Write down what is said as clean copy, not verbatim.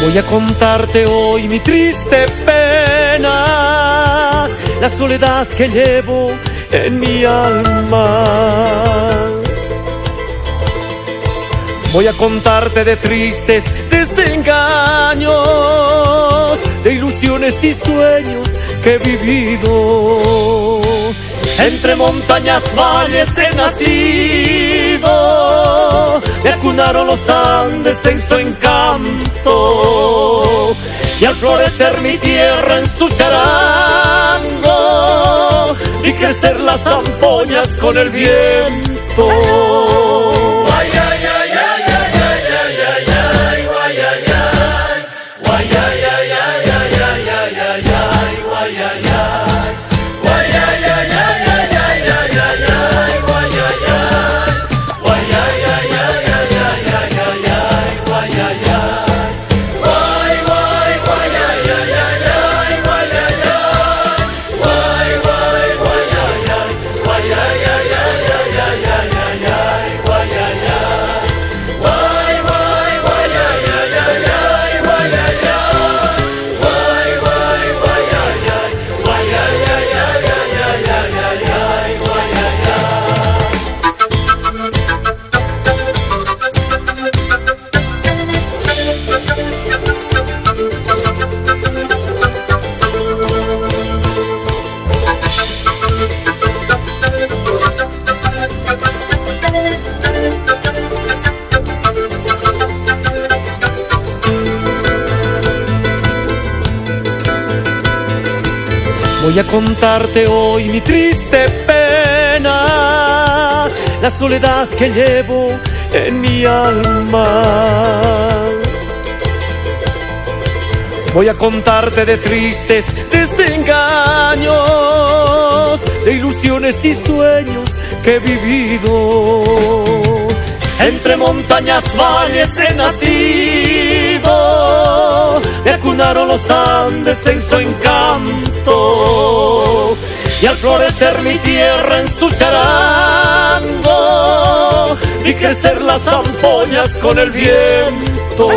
Voy a contarte hoy mi triste pena, la soledad que llevo en mi alma. Voy a contarte de tristes desengaños, de ilusiones y sueños que he vivido. Entre montañas, valles he nacido, me acunaron los Andes en su encanto, y al florecer mi tierra en su charango, vi crecer las zampoñas con el viento. Ay, ay, ay, ay, ay, ay, ay, ay, ay, guay, ay, ay, guay, ay, ay, ay, ay, ay, ay, ay, ay, guay, ay, ay. Voy a contarte hoy mi triste pena, la soledad que llevo en mi alma. Voy a contarte de tristes desengaños, de ilusiones y sueños que he vivido. Entre montañas, valles he nacido, me acunaron los Andes en su encanto, y al florecer mi tierra en su charango, vi crecer las zampoñas con el viento.